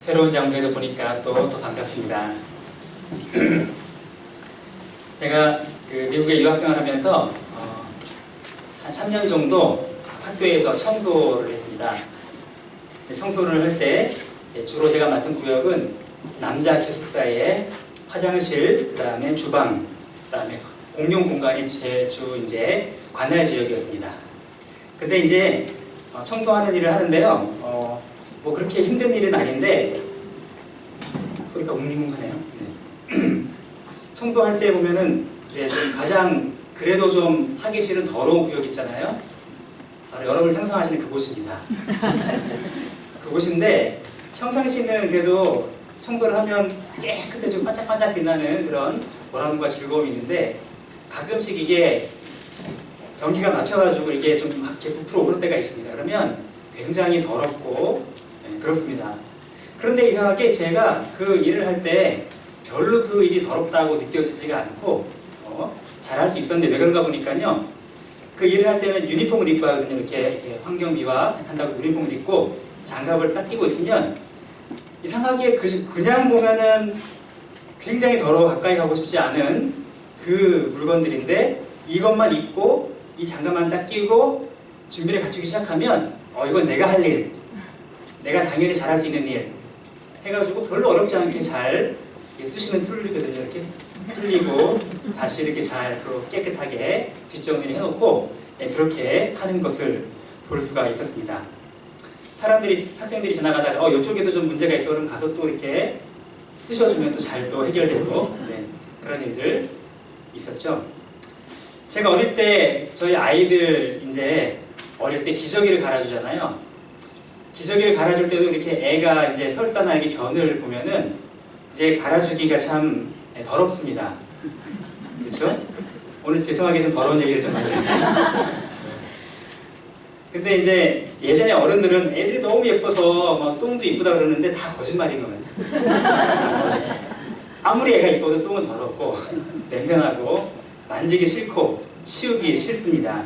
새로운 장소에서 보니까 또 반갑습니다. 제가 미국에 유학생활 하면서 한 3년 정도 학교에서 청소를 했습니다. 청소를 할 때 주로 제가 맡은 구역은 남자 기숙사의 화장실, 그 다음에 주방, 그 다음에 공용 공간이 제 주 이제 관할 지역이었습니다. 근데 이제 청소하는 일을 하는데요. 뭐 그렇게 힘든 일은 아닌데 소리가 웅웅하네요. 네. 청소할 때 보면은 이제 좀 가장 그래도 좀 하기 싫은 더러운 구역 있잖아요. 바로 여러분이 상상하시는 그곳입니다. 그곳인데 평상시는 그래도 청소를 하면 깨끗해지고 반짝반짝 빛나는 그런 보람과 즐거움이 있는데 가끔씩 이게 경기가 막혀가지고 이게 좀 막 이렇게 부풀어 오를 때가 있습니다. 그러면 굉장히 더럽고 그렇습니다. 그런데 이상하게 제가 그 일을 할 때 별로 그 일이 더럽다고 느껴지지가 않고 잘할 수 있었는데 왜 그런가 보니까요. 그 일을 할 때는 유니폼을 입고 하거든요. 이렇게 환경미화 한다고 유니폼을 입고 장갑을 딱 끼고 있으면 이상하게 그냥 보면은 굉장히 더러워 가까이 가고 싶지 않은 그 물건들인데 이것만 입고 이 장갑만 딱 끼고 준비를 갖추기 시작하면 이건 내가 할 일, 내가 당연히 잘할 수 있는 일 해가지고 별로 어렵지 않게 잘 쑤시면 뚫리거든요. 이렇게 뚫리고 다시 이렇게 잘 또 깨끗하게 뒷정리를 해놓고 그렇게 하는 것을 볼 수가 있었습니다. 학생들이 지나가다가 이쪽에도 좀 문제가 있어 그럼 가서 또 이렇게 쑤셔주면 또 잘 또 해결되고 그런 일들 있었죠. 제가 어릴 때 저희 아이들 이제 어릴 때 기저귀를 갈아주잖아요. 기저귀를 갈아줄 때도 이렇게 애가 이제 설사나 이렇게 변을 보면은 이제 갈아주기가 참 더럽습니다. 그렇죠? 오늘 죄송하게 좀 더러운 얘기를 좀 하네요. 근데 이제 예전에 어른들은 애들이 너무 예뻐서 막 똥도 이쁘다 그러는데 다 거짓말인 거예요. 아무리 애가 이뻐도 똥은 더럽고 냄새나고 만지기 싫고 치우기 싫습니다.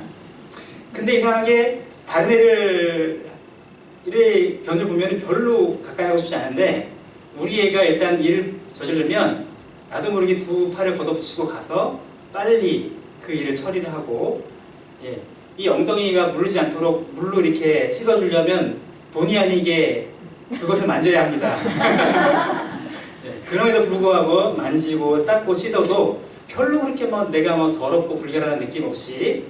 근데 이상하게 다른 애들 이래 변을 보면 별로 가까이 하고 싶지 않은데 우리 애가 일단 일을 저지르면 나도 모르게 두 팔을 걷어붙이고 가서 빨리 그 일을 처리를 하고 이 엉덩이가 물르지 않도록 물로 이렇게 씻어주려면 본의 아니게 그것을 만져야 합니다. 그럼에도 불구하고 만지고 닦고 씻어도 별로 그렇게 내가 더럽고 불결한 느낌 없이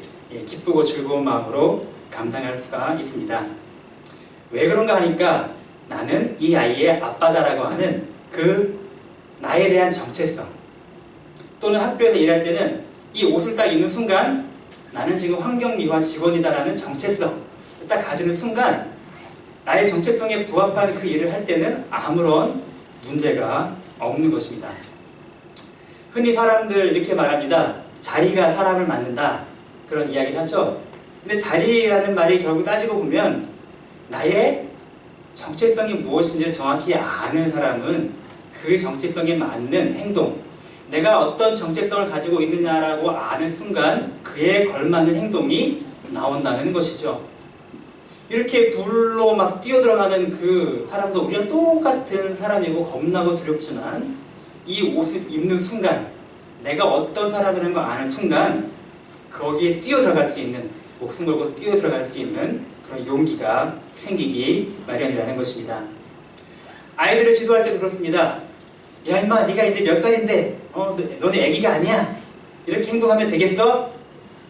기쁘고 즐거운 마음으로 감당할 수가 있습니다. 왜 그런가 하니까 나는 이 아이의 아빠다라고 하는 그 나에 대한 정체성, 또는 학교에서 일할 때는 이 옷을 딱 입는 순간 나는 지금 환경미화 직원이다라는 정체성 딱 가지는 순간 나의 정체성에 부합한 그 일을 할 때는 아무런 문제가 없는 것입니다. 흔히 사람들 이렇게 말합니다. 자리가 사람을 만든다, 그런 이야기를 하죠. 근데 자리라는 말이 결국 따지고 보면 나의 정체성이 무엇인지를 정확히 아는 사람은 그 정체성에 맞는 행동, 내가 어떤 정체성을 가지고 있느냐라고 아는 순간 그에 걸맞는 행동이 나온다는 것이죠. 이렇게 불로 막 뛰어들어가는 그 사람도 우리랑 똑같은 사람이고 겁나고 두렵지만 이 옷을 입는 순간 내가 어떤 사람이라는 걸 아는 순간 거기에 뛰어들어갈 수 있는, 목숨 걸고 뛰어들어갈 수 있는 그런 용기가 생기기 마련이라는 것입니다. 아이들을 지도할 때도 그렇습니다. 야 임마 네가 이제 몇 살인데 너네 애기가 아니야, 이렇게 행동하면 되겠어?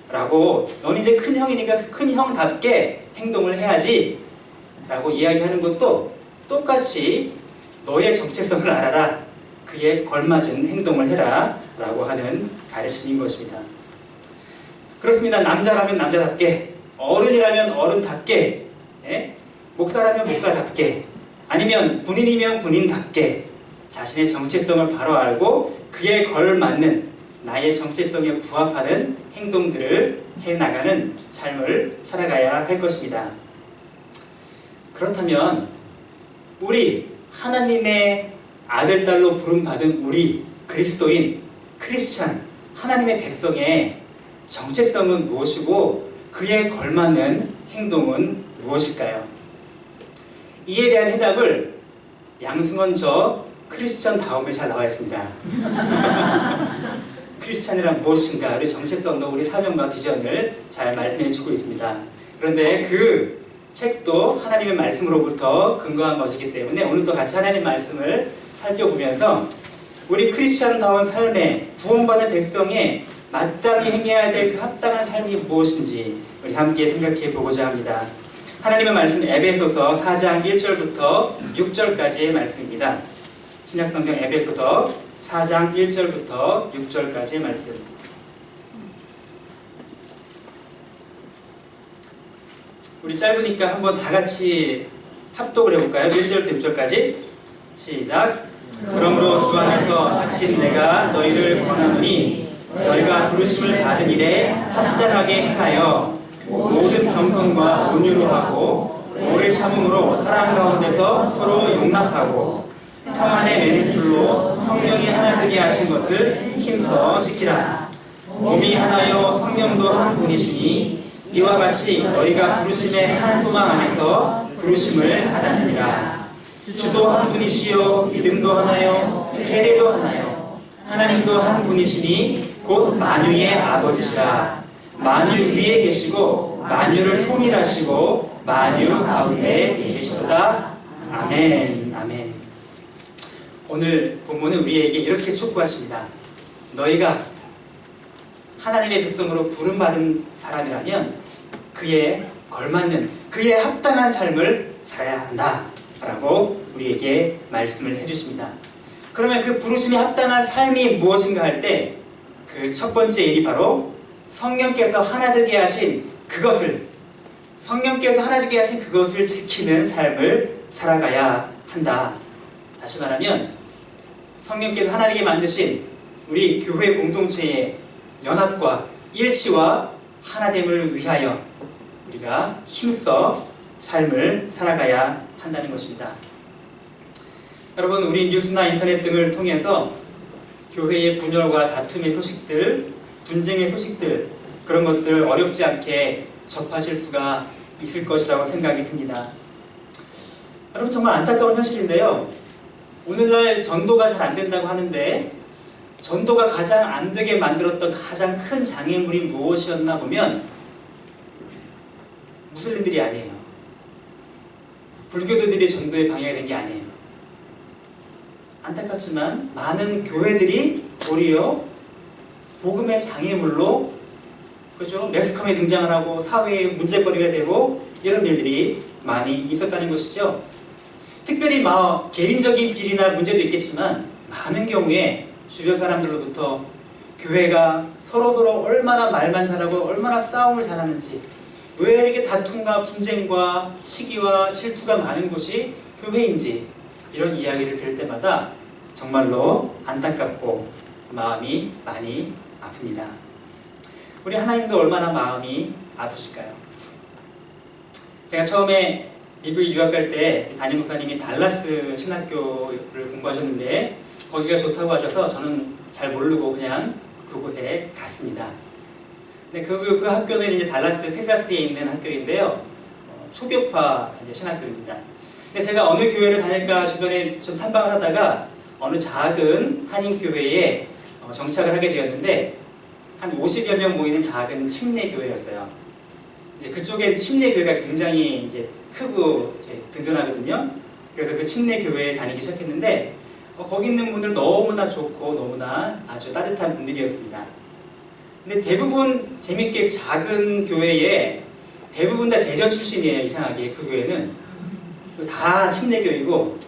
라고 너는 이제 큰 형이니까 큰 형답게 행동을 해야지 라고 이야기하는 것도 똑같이 너의 정체성을 알아라, 그에 걸맞은 행동을 해라 라고 하는 가르침인 것입니다. 그렇습니다. 남자라면 남자답게, 어른이라면 어른답게, 목사라면 목사답게, 아니면 군인이면 군인답게 자신의 정체성을 바로 알고 그에 걸맞는 나의 정체성에 부합하는 행동들을 해나가는 삶을 살아가야 할 것입니다. 그렇다면 우리 하나님의 아들, 딸로 부름받은 우리 그리스도인, 크리스찬, 하나님의 백성의 정체성은 무엇이고 그에 걸맞는 행동은 무엇일까요? 이에 대한 해답을 양승원 저 크리스천 다음에 잘 나와 있습니다. 크리스천이란 무엇인가, 우리 정체성과 우리 사명과 비전을 잘 말씀해 주고 있습니다. 그런데 그 책도 하나님의 말씀으로부터 근거한 것이기 때문에 오늘도 같이 하나님의 말씀을 살펴보면서 우리 크리스천다운 삶에 구원받은 백성의 마땅히 행해야 될 그 합당한 삶이 무엇인지 우리 함께 생각해 보고자 합니다. 하나님의 말씀 에베소서 4장 1절부터 6절까지의 말씀입니다. 신약성경 에베소서 4장 1절부터 6절까지의 말씀. 우리 짧으니까 한번 다 같이 합독을 해볼까요? 1절부터 6절까지. 시작. 그러므로 주 안에서 다친 내가 너희를 권하노니 너희가 부르심을 받은 일에 합당하게 행하여 모든 겸손과 온유로 하고 오래 참음으로 사랑 가운데서 서로 용납하고 평안에 매는 줄로 성령이 하나 되게 하신 것을 힘써 지키라. 몸이 하나요 성령도 한 분이시니 이와 같이 너희가 부르심의 한 소망 안에서 부르심을 받았느니라. 주도 한 분이시요 믿음도 하나요 세례도 하나요 하나님도 한 분이시니 곧 만유의 아버지시라. 만유 위에 계시고 만유를 통일하시고 만유 가운데 계시도다. 아멘. 아멘. 오늘 본문은 우리에게 이렇게 촉구하십니다. 너희가 하나님의 백성으로 부름받은 사람이라면 그에 걸맞는, 그에 합당한 삶을 살아야 한다 라고 우리에게 말씀을 해주십니다. 그러면 그 부르심이 합당한 삶이 무엇인가 할 때 그 첫 번째 일이 바로 성령께서 하나 되게 하신 그것을, 성령께서 하나 되게 하신 그것을 지키는 삶을 살아가야 한다. 다시 말하면 성령께서 하나 되게 만드신 우리 교회 공동체의 연합과 일치와 하나됨을 위하여 우리가 힘써 삶을 살아가야 한다는 것입니다. 여러분, 우리 뉴스나 인터넷 등을 통해서 교회의 분열과 다툼의 소식들, 분쟁의 소식들, 그런 것들 어렵지 않게 접하실 수가 있을 것이라고 생각이 듭니다. 여러분, 정말 안타까운 현실인데요. 오늘날 전도가 잘 안 된다고 하는데 전도가 가장 안 되게 만들었던 가장 큰 장애물이 무엇이었나 보면 무슬림들이 아니에요. 불교도들이 전도에 방해가 된 게 아니에요. 안타깝지만 많은 교회들이 도리어 복음의 장애물로, 그죠? 매스컴에 등장을 하고 사회의 문제거리가 되고 이런 일들이 많이 있었다는 것이죠. 특별히 개인적인 비리나 문제도 있겠지만 많은 경우에 주변 사람들로부터 교회가 서로서로 얼마나 말만 잘하고 얼마나 싸움을 잘하는지, 왜 이렇게 다툼과 분쟁과 시기와 질투가 많은 곳이 교회인지, 이런 이야기를 들을 때마다 정말로 안타깝고 마음이 많이 아픕니다. 우리 하나님도 얼마나 마음이 아프실까요? 제가 처음에 미국에 유학 갈 때 담임 목사님이 달라스 신학교를 공부하셨는데 거기가 좋다고 하셔서 저는 잘 모르고 그냥 그곳에 갔습니다. 근데 그 학교는 이제 달라스 텍사스에 있는 학교인데요. 초교파 이제 신학교입니다. 근데 제가 어느 교회를 다닐까 주변에 좀 탐방을 하다가 어느 작은 한인교회에 정착을 하게 되었는데 한 50여 명 모이는 작은 침례교회였어요. 이제 그쪽에 침례교회가 굉장히 이제 크고 이제 든든하거든요. 그래서 그 침례교회에 다니기 시작했는데 거기 있는 분들 너무나 좋고 너무나 아주 따뜻한 분들이었습니다. 근데 대부분 재밌게 작은 교회에 대부분 다 대전 출신이에요. 이상하게 그 교회는 다 침례교이고,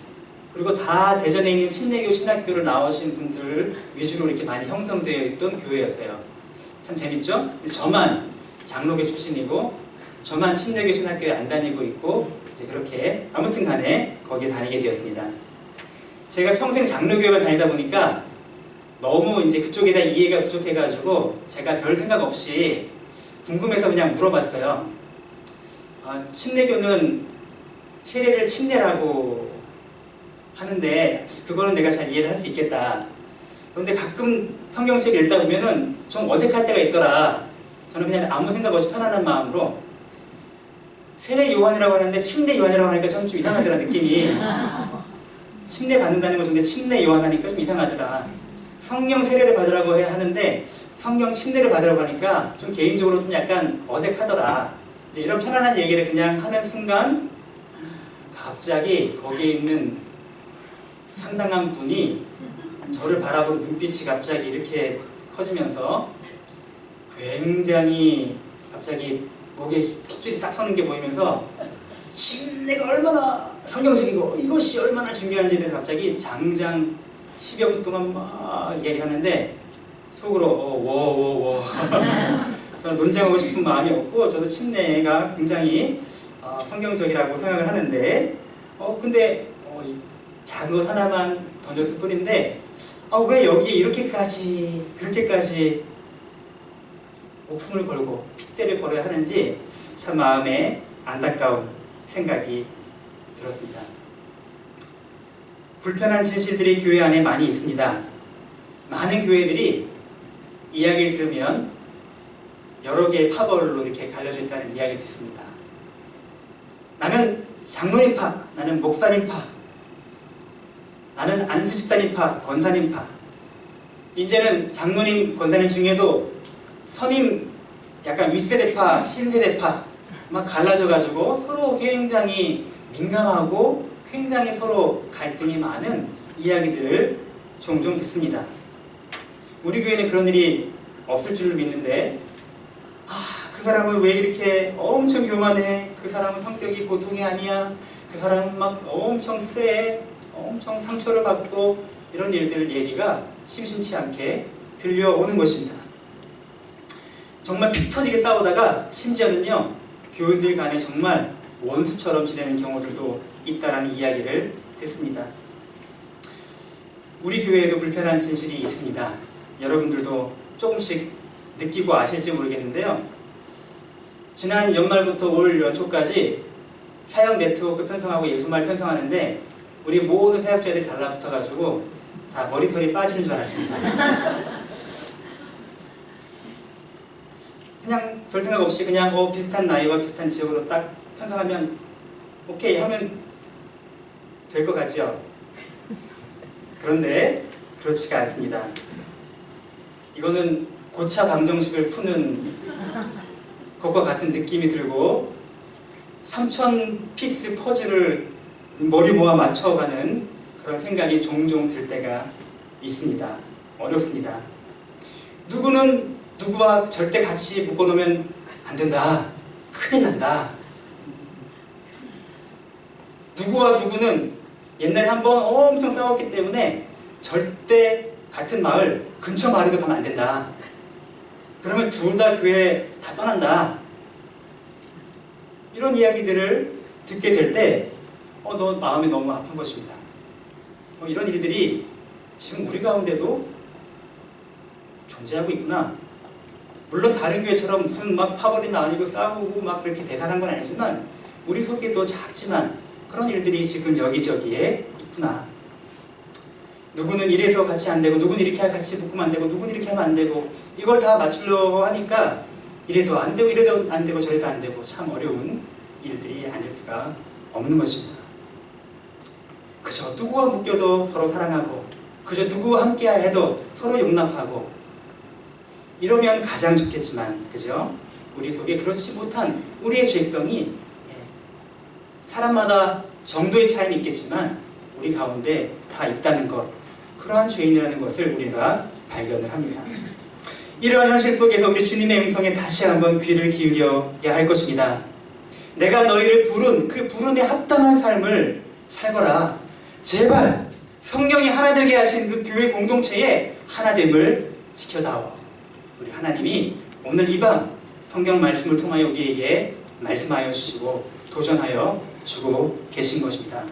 그리고 다 대전에 있는 침례교 신학교를 나오신 분들 위주로 이렇게 많이 형성되어 있던 교회였어요. 참 재밌죠? 저만 장로교 출신이고 저만 침례교 신학교에 안 다니고 있고 이제 그렇게 아무튼 간에 거기에 다니게 되었습니다. 제가 평생 장로교회만 다니다 보니까 너무 이제 그쪽에 대한 이해가 부족해가지고 제가 별 생각 없이 궁금해서 그냥 물어봤어요. 침례교는 세례를 침례라고 하는데 그거는 내가 잘 이해를 할 수 있겠다. 그런데 가끔 성경책을 읽다 보면은 좀 어색할 때가 있더라. 저는 그냥 아무 생각 없이 편안한 마음으로 세례 요한이라고 하는데 침례 요한이라고 하니까 좀 이상하더라 느낌이. 침례 받는다는 거 좋은데 침례 요한하니까 좀 이상하더라. 성령 세례를 받으라고 하는데 성령 침례를 받으라고 하니까 좀 개인적으로 좀 약간 어색하더라. 이제 이런 편안한 얘기를 그냥 하는 순간 갑자기 거기에 있는 상당한 분이 저를 바라보는 눈빛이 갑자기 이렇게 커지면서 굉장히 갑자기 목에 핏줄이 딱 서는 게 보이면서 침례가 얼마나 성경적이고 이것이 얼마나 중요한지에 대해서 갑자기 장장 10여 분 동안 막 얘기를 하는데 속으로 워워워 저는 논쟁하고 싶은 마음이 없고 저도 침례가 굉장히 성경적이라고 생각을 하는데 근데 작은 것 하나만 던졌을 뿐인데 왜 여기에 이렇게까지 그렇게까지 목숨을 걸고 핏대를 걸어야 하는지 참 마음에 안타까운 생각이 들었습니다. 불편한 진실들이 교회 안에 많이 있습니다. 많은 교회들이 이야기를 들으면 여러 개의 파벌로 이렇게 갈려져 있다는 이야기를 듣습니다. 나는 장로님파, 나는 목사님파, 나는 안수집사님파, 권사님파. 이제는 장로님, 권사님 중에도 선임, 약간 윗세대파, 신세대파 막 갈라져가지고 서로 굉장히 민감하고 굉장히 서로 갈등이 많은 이야기들을 종종 듣습니다. 우리 교회는 그런 일이 없을 줄 믿는데 그 사람은 왜 이렇게 엄청 교만해? 그 사람은 성격이 보통이 아니야? 그 사람은 막 엄청 세? 엄청 상처를 받고 이런 일들 얘기가 심심치 않게 들려오는 것입니다. 정말 피 터지게 싸우다가 심지어는요 교인들 간에 정말 원수처럼 지내는 경우들도 있다라는 이야기를 듣습니다. 우리 교회에도 불편한 진실이 있습니다. 여러분들도 조금씩 느끼고 아실지 모르겠는데요. 지난 연말부터 올 연초까지 사역 네트워크 편성하고 예수말 편성하는데 우리 모든 사역자들이 달라붙어가지고 다 머리털이 빠지는 줄 알았습니다. 그냥 별 생각 없이 그냥 비슷한 나이와 비슷한 지역으로 딱 편성하면 오케이 하면 될 것 같죠? 그런데 그렇지가 않습니다. 이거는 고차 방정식을 푸는 것과 같은 느낌이 들고 3000피스 퍼즐을 머리 모아 맞춰가는 그런 생각이 종종 들 때가 있습니다. 어렵습니다. 누구는 누구와 절대 같이 묶어놓으면 안 된다. 큰일 난다. 누구와 누구는 옛날에 한번 엄청 싸웠기 때문에 절대 같은 마을 근처 마을에도 가면 안 된다. 그러면 둘 다 교회 다 떠난다. 이런 이야기들을 듣게 될 때 너 마음이 너무 아픈 것입니다. 이런 일들이 지금 우리 가운데도 존재하고 있구나. 물론 다른 교회처럼 무슨 막 파벌이 나뉘고 싸우고 막 그렇게 대단한 건 아니지만 우리 속에도 작지만 그런 일들이 지금 여기저기에 있구나. 누구는 이래서 같이 안 되고 누구는 이렇게 같이 묶으면 안 되고 누구는 이렇게 하면 안 되고 이걸 다 맞추려고 하니까 이래도 안 되고 이래도 안 되고 저래도 안 되고 참 어려운 일들이 아닐 수가 없는 것입니다. 그저 누구와 묶여도 서로 사랑하고 그저 누구와 함께 해도 서로 용납하고 이러면 가장 좋겠지만 그죠? 우리 속에 그렇지 못한 우리의 죄성이 사람마다 정도의 차이는 있겠지만 우리 가운데 다 있다는 것, 그러한 죄인이라는 것을 우리가 발견을 합니다. 이러한 현실 속에서 우리 주님의 음성에 다시 한번 귀를 기울여야 할 것입니다. 내가 너희를 부른 그 부름에 합당한 삶을 살거라. 제발 성령이 하나 되게 하신 그 교회 공동체의 하나됨을 지켜다오. 우리 하나님이 오늘 이 밤 성경 말씀을 통하여 우리에게 말씀하여 주시고 도전하여 주고 계신 것입니다.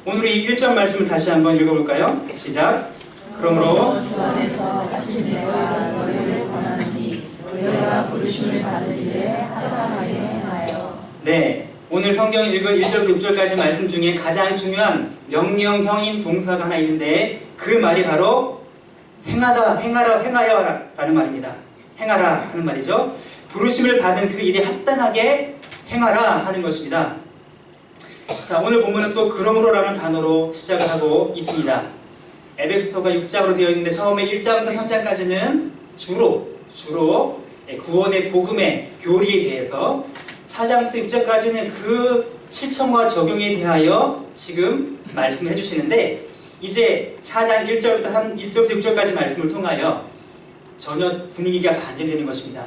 오늘 이 1절 말씀을 다시 한번 읽어볼까요? 시작. 그러므로 주 안에서 하신 내가 너희를 권하노니 너희가 부르심을 받은 일에 합당하게 행하여. 네, 오늘 성경 읽은 1절, 6절까지 말씀 중에 가장 중요한 명령형인 동사가 하나 있는데 그 말이 바로 행하다, 행하라, 행하여 라는 말입니다. 행하라 하는 말이죠. 부르심을 받은 그 일에 합당하게 행하라 하는 것입니다. 자, 오늘 본문은 또 그러므로라는 단어로 시작을 하고 있습니다. 에베소서가 6장으로 되어 있는데 처음에 1장부터 3장까지는 주로 구원의 복음의 교리에 대해서, 4장부터 6장까지는 그 실천과 적용에 대하여 지금 말씀을 해주시는데, 이제 4장 1절부터 6절까지 말씀을 통하여 전혀 분위기가 반전되는 것입니다.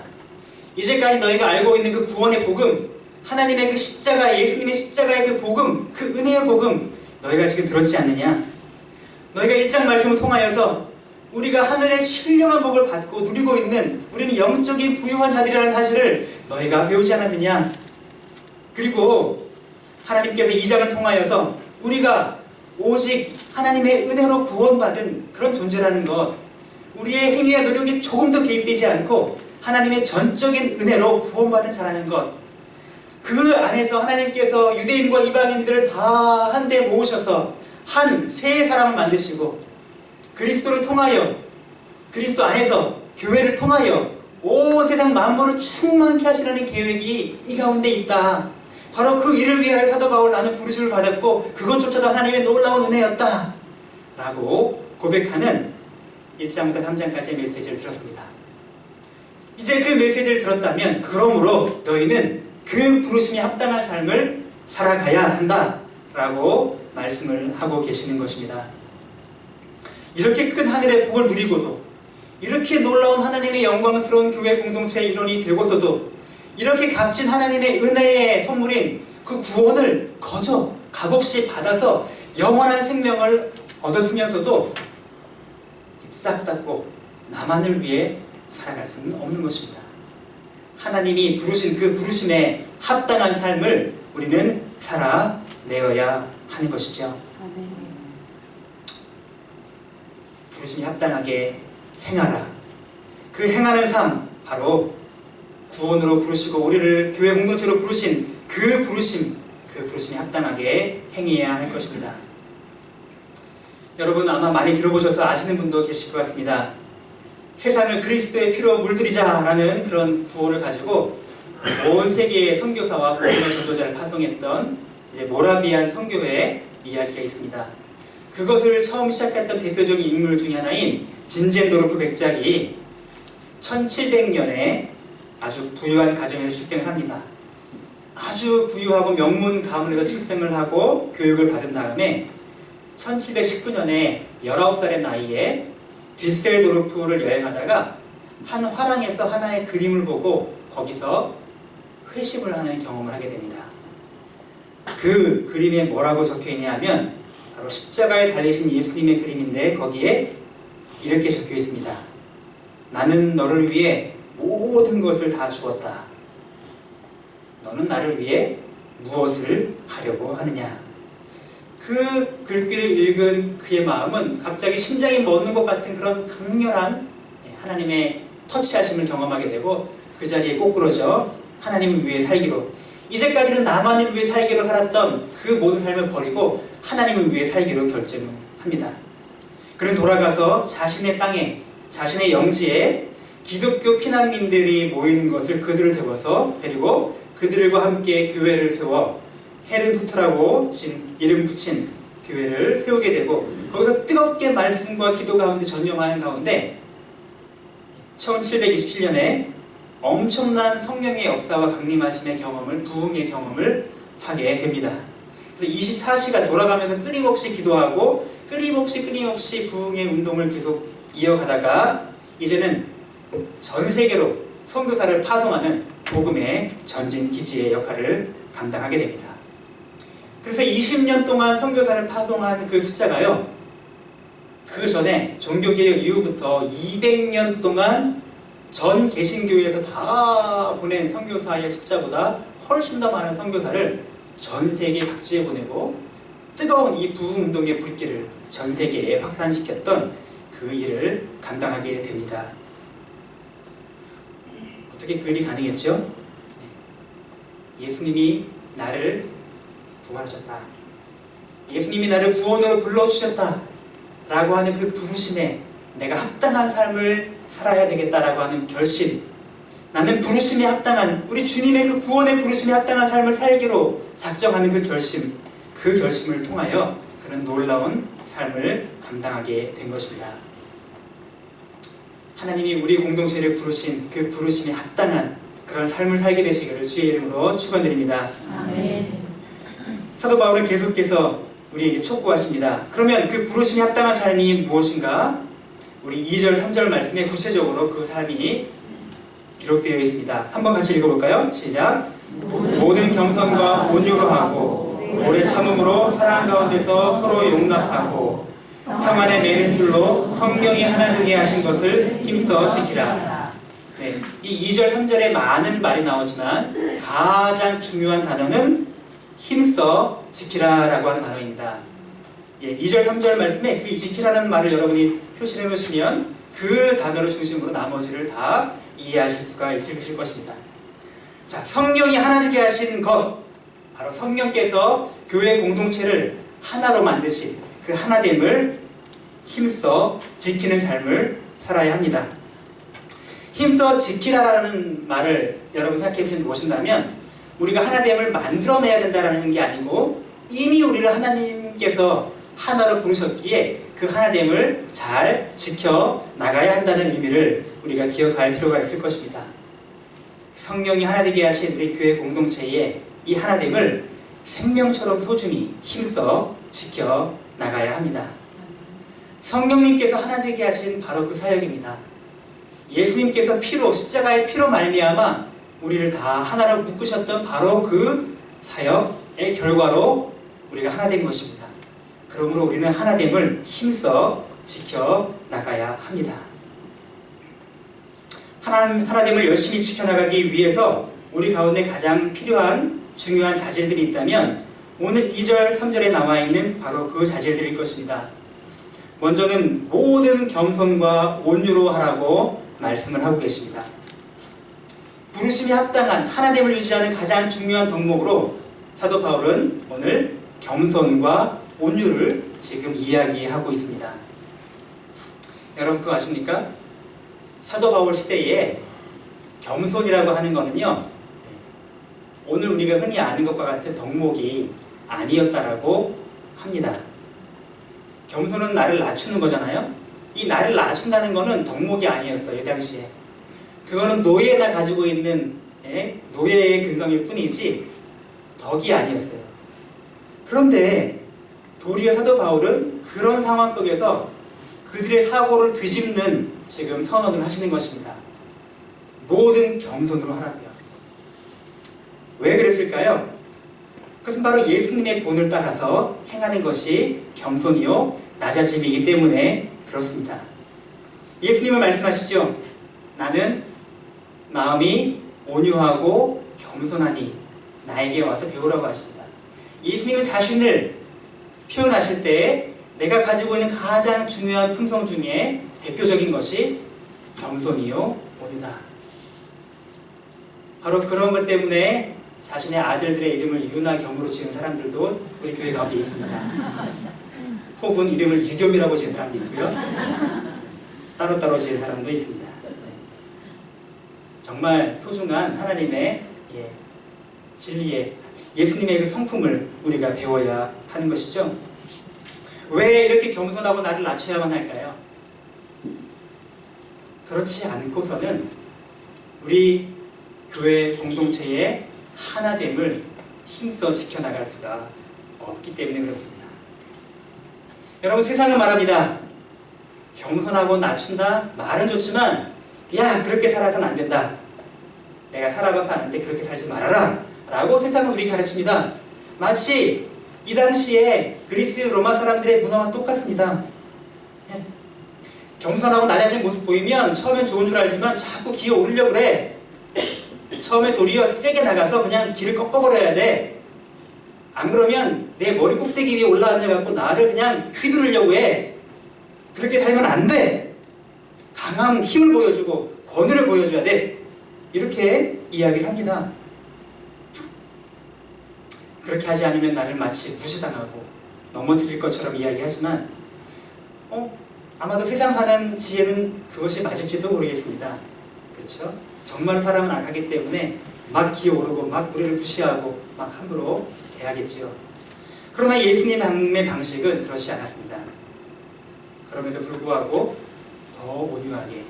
이제까지 너희가 알고 있는 그 구원의 복음, 하나님의 그 십자가, 예수님의 십자가의 그 복음, 그 은혜의 복음, 너희가 지금 들었지 않느냐? 너희가 1장 말씀을 통하여서 우리가 하늘의 신령한 복을 받고 누리고 있는, 우리는 영적인 부유한 자들이라는 사실을 너희가 배우지 않았느냐? 그리고 하나님께서 2장을 통하여서 우리가 오직 하나님의 은혜로 구원받은 그런 존재라는 것, 우리의 행위와 노력이 조금 더 개입되지 않고 하나님의 전적인 은혜로 구원받은 자라는 것, 그 안에서 하나님께서 유대인과 이방인들을 다 한데 모으셔서 한 새 사람을 만드시고 그리스도를 통하여, 그리스도 안에서 교회를 통하여 온 세상 만물을 충만케 하시라는 계획이 이 가운데 있다. 바로 그 일을 위하여 사도 바울 나는 부르심을 받았고 그것조차도 하나님의 놀라운 은혜였다 라고 고백하는 1장부터 3장까지의 메시지를 들었습니다. 이제 그 메시지를 들었다면 그러므로 너희는 그 부르심에 합당한 삶을 살아가야 한다 라고 말씀을 하고 계시는 것입니다. 이렇게 큰 하늘의 복을 누리고도, 이렇게 놀라운 하나님의 영광스러운 교회 공동체의 일원이 되고서도, 이렇게 값진 하나님의 은혜의 선물인 그 구원을 거저 값없이 받아서 영원한 생명을 얻었으면서도 싹 닫고 나만을 위해 살아갈 수는 없는 것입니다. 하나님이 부르신 그 부르심에 합당한 삶을 우리는 살아내어야 하는 것이죠. 부르심이 합당하게 행하라. 그 행하는 삶, 바로 구원으로 부르시고 우리를 교회 공동체로 부르신 그 부르심에 합당하게 행해야 할 것입니다. 여러분 아마 많이 들어보셔서 아시는 분도 계실 것 같습니다. 세상을 그리스도의 피로 물들이자라는 그런 구호를 가지고 온 세계의 선교사와 복음의 전도자를 파송했던 이제 모라비안 선교회의 이야기가 있습니다. 그것을 처음 시작했던 대표적인 인물 중에 하나인 진젠도르프 백작이 1700년에 아주 부유한 가정에서 출생을 합니다. 아주 부유하고 명문 가문에서 출생을 하고 교육을 받은 다음에 1719년에 19살의 나이에 뒤셀도르프를 여행하다가 한 화랑에서 하나의 그림을 보고 거기서 회심을 하는 경험을 하게 됩니다. 그 그림에 뭐라고 적혀있냐 하면 바로 십자가에 달리신 예수님의 그림인데 거기에 이렇게 적혀 있습니다. 나는 너를 위해 모든 것을 다 주었다. 너는 나를 위해 무엇을 하려고 하느냐? 그 글귀를 읽은 그의 마음은 갑자기 심장이 멎는 것 같은 그런 강렬한 하나님의 터치하심을 경험하게 되고 그 자리에 꼬꾸러져 하나님을 위해 살기로, 이제까지는 나만을 위해 살기로 살았던 그 모든 삶을 버리고 하나님을 위해 살기로 결정합니다. 그는 돌아가서 자신의 땅에, 자신의 영지에 기독교 피난민들이 모이는 것을 그들을 데리고 그들과 함께 교회를 세워 헤른푸트라고 이름 붙인 교회를 세우게 되고 거기서 뜨겁게 말씀과 기도 가운데 전념하는 가운데 1727년에 엄청난 성령의 역사와 강림하심의 경험을, 부흥의 경험을 하게 됩니다. 그래서 24시간 돌아가면서 끊임없이 기도하고 끊임없이 부흥의 운동을 계속 이어가다가 이제는 전 세계로 선교사를 파송하는 복음의 전진 기지의 역할을 감당하게 됩니다. 그래서 20년 동안 선교사를 파송한 그 숫자가요, 그 전에 종교개혁 이후부터 200년 동안 전 개신교회에서 다 보낸 선교사의 숫자보다 훨씬 더 많은 선교사를 전 세계 각지에 보내고 뜨거운 이 부흥운동의 불길을 전 세계에 확산시켰던 그 일을 감당하게 됩니다. 어떻게 그 일이 가능했죠? 예수님이 나를 부활하셨다. 예수님이 나를 구원으로 불러주셨다. 라고 하는 그 부르심에 내가 합당한 삶을 살아야 되겠다라고 하는 결심, 나는 부르심에 합당한, 우리 주님의 그 구원의 부르심에 합당한 삶을 살기로 작정하는 그 결심, 그 결심을 통하여 그는 놀라운 삶을 감당하게 된 것입니다. 하나님이 우리 공동체를 부르신 그 부르심에 합당한 그런 삶을 살게 되시기를 주의 이름으로 축원드립니다. 아멘. 사도 바울은 계속해서 우리에게 촉구하십니다. 그러면 그 부르심에 합당한 삶이 무엇인가? 우리 2절, 3절 말씀에 구체적으로 그 삶이 기록되어 있습니다. 한번 같이 읽어볼까요? 시작! 모든 겸손과 온유로 하고 오래 참음으로 사랑 가운데서 서로 용납하고 평안에 매는 줄로 성경이 하나 되게 하신 것을 힘써 지키라. 네, 이 2절, 3절에 많은 말이 나오지만 가장 중요한 단어는 힘써 지키라 라고 하는 단어입니다. 예, 2절, 3절 말씀에 그 지키라는 말을 여러분이 표시해 놓으시면 그 단어를 중심으로 나머지를 다 이해하실 수가 있으실 것입니다. 자, 성령이 하나 되게 하신 것, 바로 성령께서 교회 공동체를 하나로 만드신 그 하나됨을 힘써 지키는 삶을 살아야 합니다. 힘써 지키라라는 말을 여러분 생각해 보신다면 우리가 하나됨을 만들어내야 된다는 게 아니고 이미 우리를 하나님께서 하나로 부르셨기에 그 하나됨을 잘 지켜나가야 한다는 의미를 우리가 기억할 필요가 있을 것입니다. 성령이 하나 되게 하신 우리 교회 공동체의 이 하나됨을 생명처럼 소중히 힘써 지켜나가야 합니다. 성령님께서 하나 되게 하신 바로 그 사역입니다. 예수님께서 피로, 십자가의 피로 말미암아 우리를 다 하나로 묶으셨던 바로 그 사역의 결과로 우리가 하나 된 것입니다. 그러므로 우리는 하나됨을 힘써 지켜나가야 합니다. 하나됨을 열심히 지켜나가기 위해서 우리 가운데 가장 필요한 중요한 자질들이 있다면 오늘 2절, 3절에 나와 있는 바로 그 자질들일 것입니다. 먼저는 모든 겸손과 온유로 하라고 말씀을 하고 계십니다. 부르심이 합당한 하나됨을 유지하는 가장 중요한 덕목으로 사도 바울은 오늘 겸손과 온유를 지금 이야기하고 있습니다. 여러분 그거 아십니까? 사도 바울 시대에 겸손이라고 하는 것은요, 오늘 우리가 흔히 아는 것과 같은 덕목이 아니었다라고 합니다. 겸손은 나를 낮추는 거잖아요. 이 나를 낮춘다는 것은 덕목이 아니었어요. 이 당시에. 그거는 노예가 가지고 있는 노예의 근성일 뿐이지 덕이 아니었어요. 그런데 도리어 사도 바울은 그런 상황 속에서 그들의 사고를 뒤집는 지금 선언을 하시는 것입니다. 모든 겸손으로 하라고요. 왜 그랬을까요? 그것은 바로 예수님의 본을 따라서 행하는 것이 겸손이요 낮아짐이기 때문에 그렇습니다. 예수님은 말씀하시죠. 나는 마음이 온유하고 겸손하니 나에게 와서 배우라고 하십니다. 예수님은 자신을 표현하실 때 내가 가지고 있는 가장 중요한 품성 중에 대표적인 것이 겸손이요 온유다. 바로 그런 것 때문에 자신의 아들들의 이름을 유나겸으로 지은 사람들도 우리 교회 가운데 있습니다. 혹은 이름을 유겸이라고 지은 사람도 있고요. 따로따로 지은 사람도 있습니다. 정말 소중한 하나님의 진리의 예수님의 그 성품을 우리가 배워야 하는 것이죠. 왜 이렇게 겸손하고 나를 낮춰야만 할까요? 그렇지 않고서는 우리 교회 공동체의 하나됨을 힘써 지켜나갈 수가 없기 때문에 그렇습니다. 여러분 세상은 말합니다. 겸손하고 낮춘다? 말은 좋지만 야 그렇게 살아서는 안 된다. 내가 살아가서 아는데 그렇게 살지 말아라 라고 세상은 우리에게 가르칩니다. 마치 이 당시에 그리스 로마 사람들의 문화와 똑같습니다. 겸손하고 낮아진 모습 보이면 처음엔 좋은 줄 알지만 자꾸 기어 오르려고 그래. 처음에 도리어 세게 나가서 그냥 길을 꺾어버려야 돼. 안 그러면 내 머리 꼭대기 위에 올라앉아갖고 나를 그냥 휘두르려고 해. 그렇게 살면 안 돼. 강한 힘을 보여주고 권위를 보여줘야 돼. 이렇게 이야기를 합니다. 그렇게 하지 않으면 나를 마치 무시당하고 넘어뜨릴 것처럼 이야기하지만 아마도 세상 사는 지혜는 그것이 맞을지도 모르겠습니다. 그렇죠? 정말 사람은 악하기 때문에 막 기어오르고 막 우리를 무시하고 막 함부로 대하겠지요. 그러나 예수님의 방식은 그렇지 않았습니다. 그럼에도 불구하고 더 온유하게,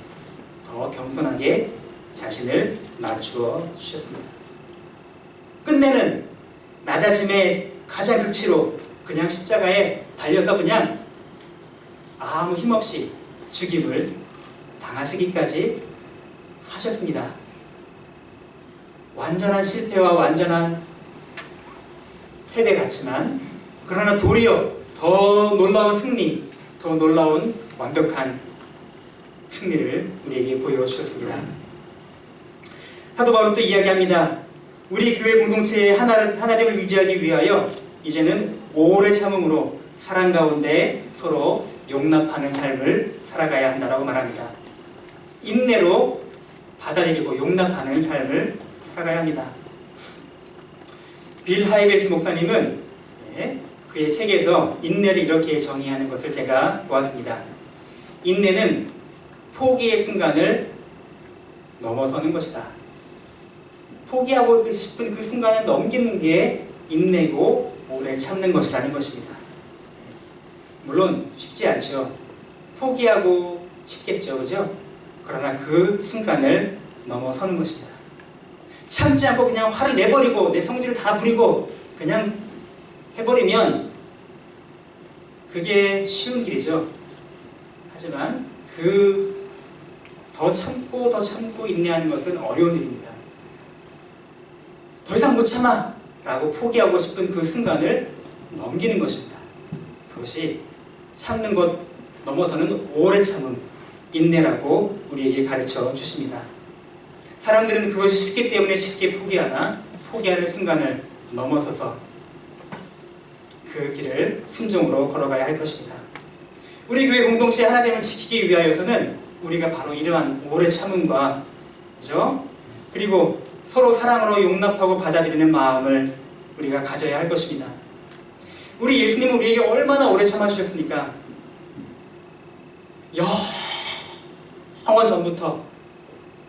더 겸손하게 자신을 낮추어 주셨습니다. 끝내는 낮아짐의 가장 극치로 그냥 십자가에 달려서 그냥 아무 힘없이 죽임을 당하시기까지 하셨습니다. 완전한 실패와 완전한 패배 같지만 그러나 도리어 더 놀라운 승리, 더 놀라운 완벽한 승리를 우리에게 보여주셨습니다. 사도 바울은 또 이야기합니다. 우리 교회 공동체의 하나됨을 유지하기 위하여 이제는 오래 참음으로 사랑 가운데 서로 용납하는 삶을 살아가야 한다고 말합니다. 인내로 받아들이고 용납하는 삶을 살아가야 합니다. 빌 하이베트 목사님은 그의 책에서 인내를 이렇게 정의하는 것을 제가 보았습니다. 인내는 포기의 순간을 넘어서는 것이다. 포기하고 싶은 그 순간을 넘기는 게 인내고 오래 참는 것이라는 것입니다. 물론 쉽지 않죠. 포기하고 싶겠죠, 그죠? 그러나 그 순간을 넘어서는 것입니다. 참지 않고 그냥 화를 내버리고 내 성질을 다 부리고 그냥 해버리면 그게 쉬운 길이죠. 하지만 더 참고 더 참고 인내하는 것은 어려운 일입니다. 더 이상 못 참아! 라고 포기하고 싶은 그 순간을 넘기는 것입니다. 그것이 참는 것 넘어서는 오래 참음, 인내라고 우리에게 가르쳐 주십니다. 사람들은 그것이 쉽기 때문에 쉽게 포기하나 포기하는 순간을 넘어서서 그 길을 순종으로 걸어가야 할 것입니다. 우리 교회 공동체 하나됨을 지키기 위하여서는 우리가 바로 이러한 오래 참음과 그죠? 그리고 서로 사랑으로 용납하고 받아들이는 마음을 우리가 가져야 할 것입니다. 우리 예수님은 우리에게 얼마나 오래 참아주셨습니까? 영원 전부터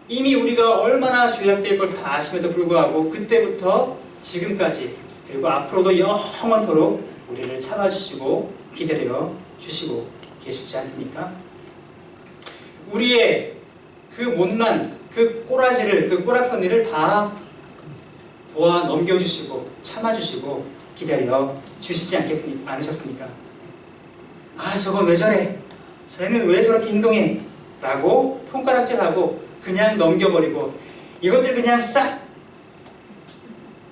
이미 우리가 얼마나 죄악될 것을 다 아심에도 불구하고 그때부터 지금까지 그리고 앞으로도 영원토록 우리를 참아주시고 기다려 주시고 계시지 않습니까? 우리의 그 못난 그 꼬라지를 그 꼬락서니를 다 보아 넘겨주시고 참아주시고 기다려 주시지 않으셨습니까? 아, 저건 왜 저래? 쟤는 왜 저렇게 행동해? 라고 손가락질하고 그냥 넘겨버리고 이것들 그냥 싹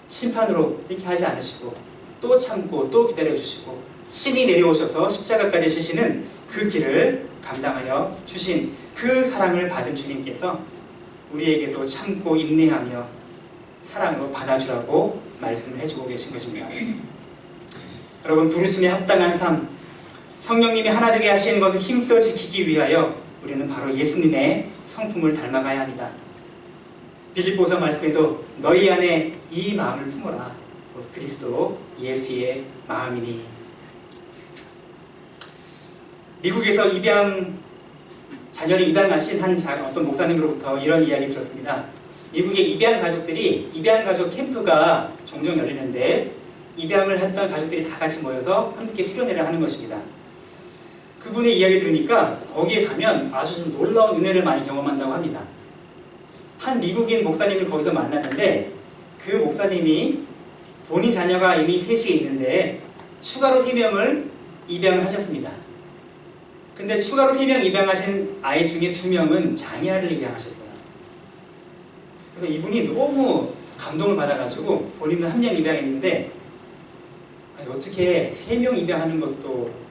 심판으로 이렇게 하지 않으시고 또 참고 또 기다려주시고 신이 내려오셔서 십자가까지 지시는 그 길을 감당하여 주신 그 사랑을 받은 주님께서 우리에게도 참고 인내하며 사랑으로 받아주라고 말씀을 해주고 계신 것입니다. 여러분, 부르심에 합당한 삶, 성령님이 하나 되게 하시는 것을 힘써 지키기 위하여 우리는 바로 예수님의 성품을 닮아가야 합니다. 빌립보서 말씀에도 너희 안에 이 마음을 품어라. 곧 그리스도 예수의 마음이니. 미국에서 자녀를 입양하신 어떤 목사님으로부터 이런 이야기 들었습니다. 미국의 입양 가족들이 입양 가족 캠프가 종종 열리는데 입양을 했던 가족들이 다 같이 모여서 함께 수련회를 하는 것입니다. 그분의 이야기 들으니까 거기에 가면 아주 좀 놀라운 은혜를 많이 경험한다고 합니다. 한 미국인 목사님을 거기서 만났는데 그 목사님이 본인 자녀가 이미 셋이 있는데 추가로 3명을 입양을 하셨습니다. 근데 추가로 3명 입양하신 아이 중에 2명은 장애아를 입양하셨어요. 그래서 이분이 너무 감동을 받아가지고 본인은 1명 입양했는데 아니, 어떻게 3명 입양하는 것도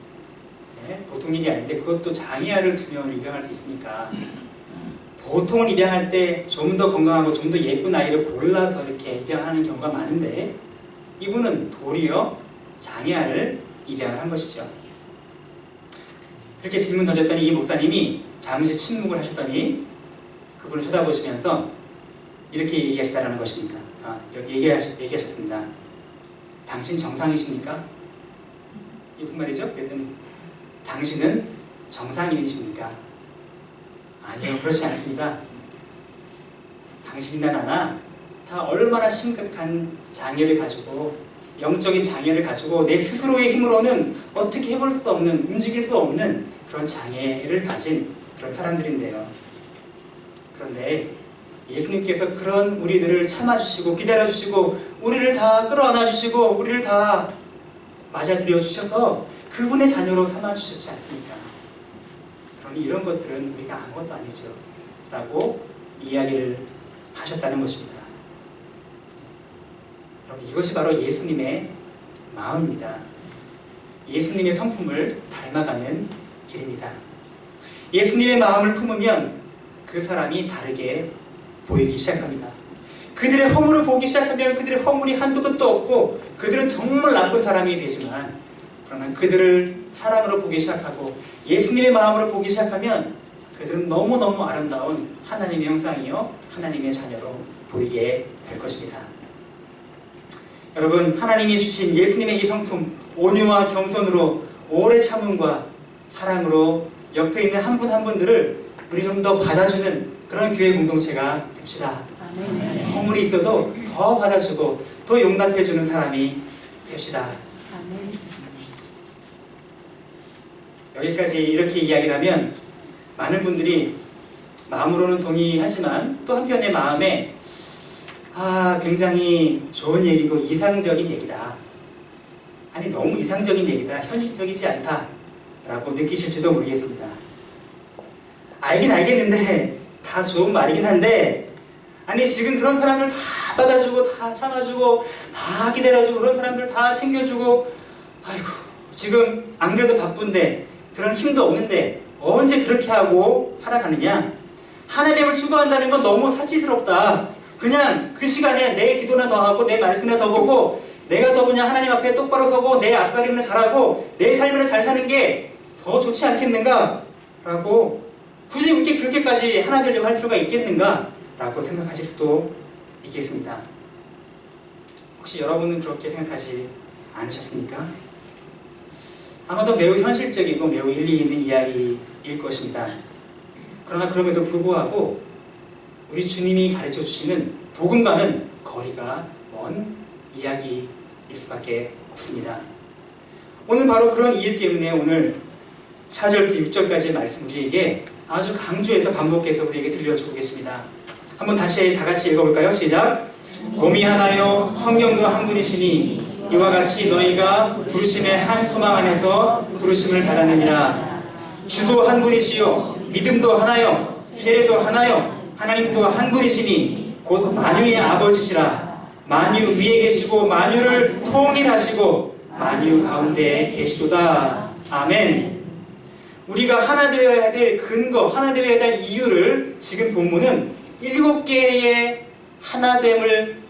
보통 일이 아닌데 그것도 장애아를 2명을 입양할 수 있으니까 보통은 입양할 때 좀 더 건강하고 좀 더 예쁜 아이를 골라서 이렇게 입양하는 경우가 많은데 이분은 도리어 장애아를 입양을 한 것이죠. 그렇게 질문 던졌더니 이 목사님이 잠시 침묵을 하셨더니 그분을 쳐다보시면서 이렇게 얘기하시다라는 것입니다. 얘기하셨습니다. 당신 정상이십니까? 이게 무슨 말이죠? 그랬더니 당신은 정상인이십니까? 아니요, 그렇지 않습니다. 당신이나 나나 다 얼마나 심각한 장애를 가지고 영적인 장애를 가지고 내 스스로의 힘으로는 어떻게 해볼 수 없는, 움직일 수 없는 그런 장애를 가진 그런 사람들인데요. 그런데 예수님께서 그런 우리들을 참아주시고 기다려주시고 우리를 다 끌어안아 주시고 우리를 다 맞아들여 주셔서 그분의 자녀로 삼아주셨지 않습니까? 그러니 이런 것들은 우리가 아무것도 아니죠 라고 이야기를 하셨다는 것입니다. 여러분, 이것이 바로 예수님의 마음입니다. 예수님의 성품을 닮아가는 길입니다. 예수님의 마음을 품으면 그 사람이 다르게 보이기 시작합니다. 그들의 허물을 보기 시작하면 그들의 허물이 한두 끝도 없고 그들은 정말 나쁜 사람이 되지만, 그러나 그들을 사랑으로 보기 시작하고 예수님의 마음으로 보기 시작하면 그들은 너무너무 아름다운 하나님의 형상이요 하나님의 자녀로 보이게 될 것입니다. 여러분, 하나님이 주신 예수님의 이 성품, 온유와 겸손으로 오래 참음과 사랑으로 옆에 있는 한 분 한 분들을 우리 좀 더 받아주는 그런 교회 공동체가 됩시다. 아멘. 허물이 있어도 더 받아주고 더 용납해주는 사람이 됩시다. 아멘. 여기까지 이렇게 이야기를 하면 많은 분들이 마음으로는 동의하지만 또 한편의 마음에 굉장히 좋은 얘기고 이상적인 얘기다. 아니, 너무 이상적인 얘기다. 현실적이지 않다. 라고 느끼실지도 모르겠습니다. 알긴 알겠는데 다 좋은 말이긴 한데, 아니 지금 그런 사람들 다 받아주고 다 참아주고 다 기다려주고 그런 사람들 다 챙겨주고, 아이고 지금 안 그래도 바쁜데 그런 힘도 없는데 언제 그렇게 하고 살아가느냐. 하나님을 추구한다는 건 너무 사치스럽다. 그냥 그 시간에 내 기도나 더 하고 내 말씀이나 더 보고 내가 더 그냥 하나님 앞에 똑바로 서고 내 앞가림을 잘하고 내 삶을 잘 사는 게 더 좋지 않겠는가? 라고 굳이 그렇게까지 하나 되려고 할 필요가 있겠는가? 라고 생각하실 수도 있겠습니다. 혹시 여러분은 그렇게 생각하지 않으셨습니까? 아마도 매우 현실적이고 매우 일리 있는 이야기일 것입니다. 그러나 그럼에도 불구하고 우리 주님이 가르쳐 주시는 복음과는 거리가 먼 이야기일 수밖에 없습니다. 오늘 바로 그런 이유 때문에 오늘 4절부터 6절까지의 말씀 우리에게 아주 강조해서 반복해서 우리에게 들려주고 계십니다. 한번 다시 다 같이 읽어볼까요? 시작! 몸이 하나요 성령도 한 분이시니 이와 같이 너희가 부르심의 한 소망 안에서 부르심을 받았느니라. 주도 한 분이시요 믿음도 하나요 세례도 하나요 하나님도 한 분이시니 곧 만유의 아버지시라. 만유 위에 계시고 만유를 통일하시고 만유 가운데 계시도다. 아멘. 우리가 하나 되어야 될 근거, 하나 되어야 될 이유를 지금 본문은 7개의 하나됨을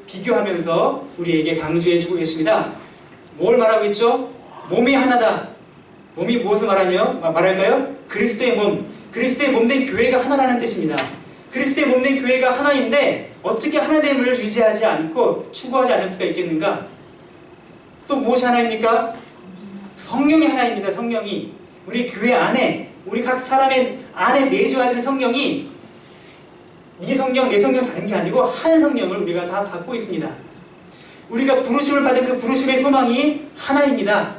비교하면서 우리에게 강조해주고 계십니다. 뭘 말하고 있죠? 몸이 하나다. 몸이 무엇을 말할까요? 그리스도의 몸. 그리스도의 몸된 교회가 하나라는 뜻입니다. 그리스도의 몸된 교회가 하나인데 어떻게 하나됨을 유지하지 않고 추구하지 않을 수가 있겠는가? 또 무엇이 하나입니까? 성령이 하나입니다. 성령이. 우리 교회 안에, 우리 각 사람의 안에 내주하시는 성령이 네 성령, 내 성령 다른 게 아니고 한 성령을 우리가 다 받고 있습니다. 우리가 부르심을 받은 그 부르심의 소망이 하나입니다.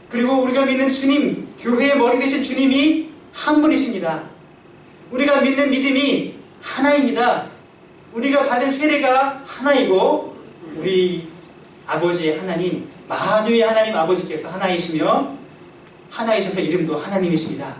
그리고 우리가 믿는 주님, 교회의 머리 되신 주님이 한 분이십니다. 우리가 믿는 믿음이 하나입니다. 우리가 받은 세례가 하나이고 우리 아버지 하나님, 만유의 하나님 아버지께서 하나이시며 하나이셔서 이름도 하나님이십니다.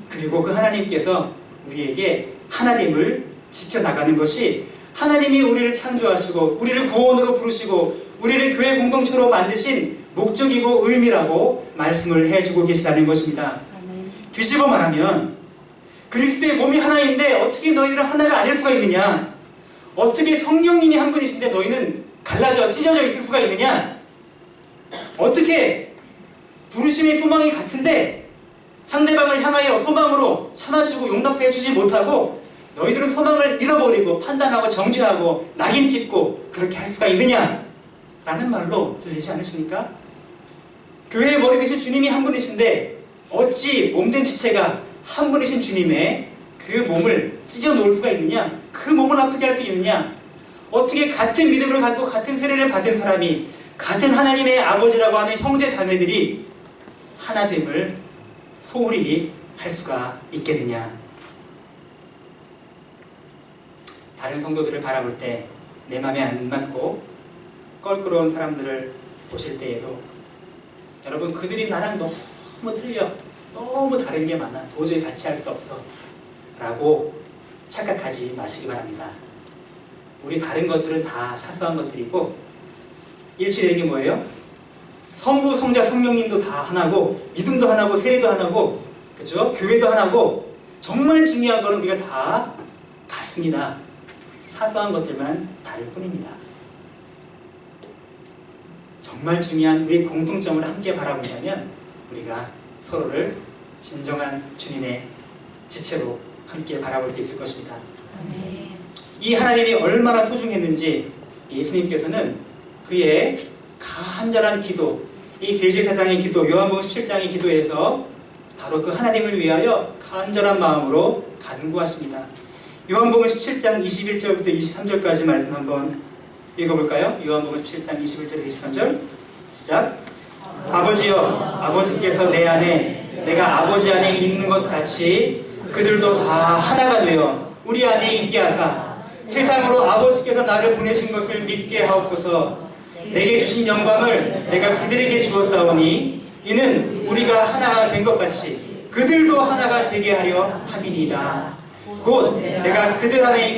그리고 그 하나님께서 우리에게 하나님을 지켜나가는 것이 하나님이 우리를 창조하시고 우리를 구원으로 부르시고 우리를 교회 공동체로 만드신 목적이고 의미라고 말씀을 해주고 계시다는 것입니다. 뒤집어 말하면 그리스도의 몸이 하나인데 어떻게 너희들은 하나가 아닐 수가 있느냐? 어떻게 성령님이 한 분이신데 너희는 갈라져 찢어져 있을 수가 있느냐? 어떻게 부르심의 소망이 같은데 상대방을 향하여 소망으로 참아주고 용납해주지 못하고 너희들은 소망을 잃어버리고 판단하고 정죄하고 낙인 찍고 그렇게 할 수가 있느냐? 라는 말로 들리지 않으십니까? 교회의 머리 되신 주님이 한 분이신데 어찌 몸된 지체가 한 분이신 주님의 그 몸을 찢어 놓을 수가 있느냐? 그 몸을 아프게 할 수 있느냐? 어떻게 같은 믿음을 갖고 같은 세례를 받은 사람이 같은 하나님의 아버지라고 하는 형제 자매들이 하나됨을 소홀히 할 수가 있겠느냐. 다른 성도들을 바라볼 때 내 마음에 안 맞고 껄끄러운 사람들을 보실 때에도 여러분 그들이 나랑 너무 틀려, 너무 다른 게 많아, 도저히 같이 할 수 없어 라고 착각하지 마시기 바랍니다. 우리 다른 것들은 다 사소한 것들이고 일치되는 게 뭐예요? 성부, 성자, 성령님도 다 하나고 믿음도 하나고 세례도 하나고 그렇죠? 교회도 하나고 정말 중요한 거는 우리가 다 같습니다. 사소한 것들만 다를 뿐입니다. 정말 중요한 우리 공통점을 함께 바라본다면 우리가 서로를 진정한 주님의 지체로 함께 바라볼 수 있을 것입니다. 이 하나님이 얼마나 소중했는지 예수님께서는 그의 간절한 기도, 이 대제사장의 기도, 요한복음 17장의 기도에서 바로 그 하나님을 위하여 간절한 마음으로 간구하십니다. 요한복음 17장 21절부터 23절까지 말씀 한번 읽어볼까요? 요한복음 17장 21절에서 23절 시작. 아버지여, 아버지께서 내 안에 내가 아버지 안에 있는 것 같이 그들도 다 하나가 되어 우리 안에 있게 하사 세상으로 아버지께서 나를 보내신 것을 믿게 하옵소서. 내게 주신 영광을 내가 그들에게 주었사오니 이는 우리가 하나가 된 것 같이 그들도 하나가 되게 하려 함이니이다. 곧 내가 그들 안에